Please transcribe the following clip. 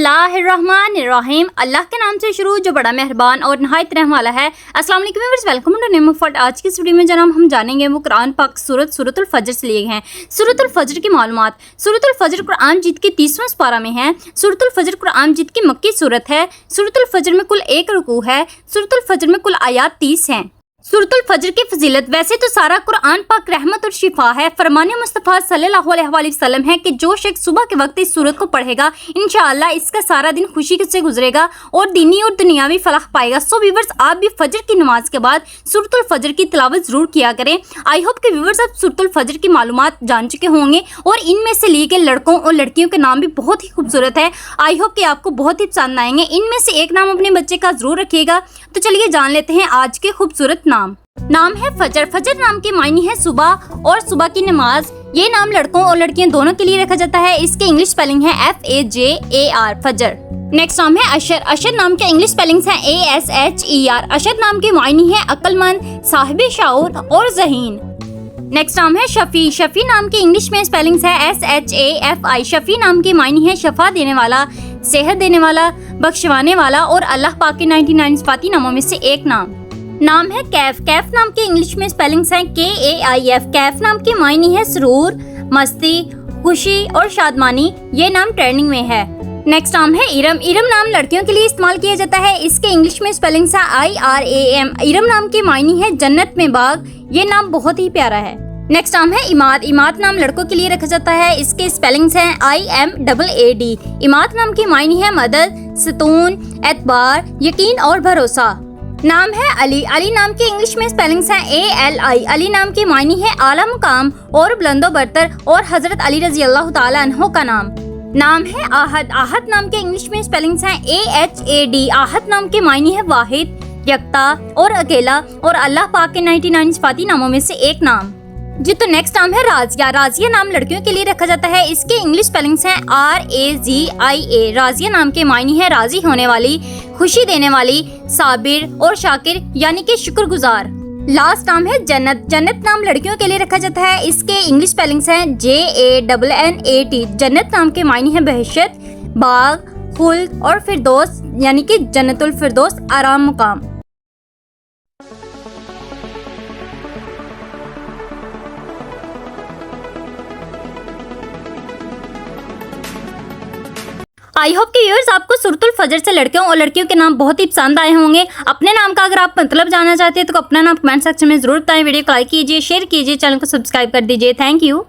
बिस्मिल्लाहिर्रहमानिर्रहीम। अल्लाह के नाम से शुरू जो बड़ा मेहरबान और नहायत रहम वाला है। अस्सलाम वालेकुम viewers, welcome to name of फट। आज की इस वीडियो में जनाब हम जानेंगे वो कुरान पाक सूरतुल फजर से लिए हैं। सूरतुल फजर की मालूमात। सूरतुल फजर कुरान मजीद के 30वें पारा में है। सूरतुल फजर कुरान मजीद की मक्की सूरत है। सूरतुल फजर में कुल 1 रुकू है। सूरतुल फजर में कुल आयात 30 हैं। सूरतुल फजर की फजीलत। वैसे तो सारा कुरान पाक रहमत और शिफा है। फरमाने मुस्तफ़ा सल्लल्लाहु अलैहि वसल्लम है कि जो शख्स सुबह के वक्त इस सूरत को पढ़ेगा इंशाअल्लाह इसका सारा दिन खुशी से गुजरेगा और दीनी और दुनियावी फलाह पाएगा। सो व्यूअर्स, आप भी फजर की नमाज के बाद सूरतुल फजर की तिलावत जरूर किया करें। आई होप कि व्यूअर्स आप सूरतुल फजर की मालूमात जान चुके होंगे और इनमें से लिए गए लड़कों और लड़कियों के नाम भी बहुत ही खूबसूरत है। आई होप कि आपको बहुत ही पसंद आएंगे। इनमें से एक नाम अपने बच्चे का जरूर रखिएगा। तो चलिए जान लेते हैं आज के खूबसूरत नाम है फजर। फजर नाम के मायने है सुबह और सुबह की नमाज। ये नाम लड़कों और लड़कियों दोनों के लिए रखा जाता है। इसके इंग्लिश स्पेलिंग है FAJAR फजर। नेक्स्ट नाम है अशर। अशर नाम के इंग्लिश स्पेलिंग्स हैं ASHER। अशर नाम के मायने है अक्लमंद, साहिब शऊर और ज़हीन। नेक्स्ट नाम है शफी। शफी नाम के इंग्लिश में स्पेलिंग्स है SHAFI। शफी नाम के मायने है शफा देने वाला, सेहत देने वाला, बख्शवाने वाला और अल्लाह पाक के 99 सिफाती नामों में से एक नाम है कैफ। कैफ नाम के इंग्लिश में स्पेलिंग्स हैं KAIF। कैफ नाम के मायने है सुरूर, मस्ती, खुशी और शादमानी। ये नाम ट्रेंडिंग में है। नेक्स्ट नाम है इरम। इरम नाम लड़कियों के लिए इस्तेमाल किया जाता है। इसके इंग्लिश में स्पेलिंग्स है IRAM। इरम नाम के मायने है जन्नत में बाग। ये नाम बहुत ही प्यारा है। नेक्स्ट नाम है इमाद। इमाद नाम लड़कों के लिए रखा जाता है। इसके स्पेलिंग्स हैं IMAAD। इमाद नाम के मायने है मदद, सतून, एतबार, यकीन और भरोसा। नाम है अली। अली नाम के इंग्लिश में स्पेलिंग्स हैं ALI। अली नाम के मायने है आला मुकाम और बुलंदो बरतर और हजरत अली रजी अल्लाह तआला अन्हो का नाम है आहद। आहद नाम के इंग्लिश में स्पेलिंग्स हैं AHAD। आहद नाम के मायने है वाहिद, यकता और अकेला और अल्लाह पाक के 99 सिफाती नामों में से एक नाम। जी तो नेक्स्ट नाम है राजिया। राजिया नाम लड़कियों के लिए रखा जाता है। इसके इंग्लिश स्पेलिंग्स हैं RAZIA। राजिया नाम के मायने है राजी होने वाली, खुशी देने वाली, साबिर और शाकिर यानी कि शुक्रगुजार। लास्ट नाम है जन्नत। जन्नत नाम लड़कियों के लिए रखा जाता है। इसके इंग्लिश स्पेलिंग्स हैं JANNAT। जन्नत नाम के मायने है बहशत, बाग, खुल्द और फिरदौस यानी कि जन्नतुल फिरदौस आराम मुकाम। आई होप कि व्यूअर्स आपको सूरतुल फजर से लड़कियों और लड़कियों के नाम बहुत ही पसंद आए होंगे। अपने नाम का अगर आप मतलब जानना चाहते हैं तो अपना नाम कमेंट सेक्शन में जरूर बताएं। वीडियो को लाइक कीजिए, शेयर कीजिए, चैनल को सब्सक्राइब कर दीजिए। Thank you.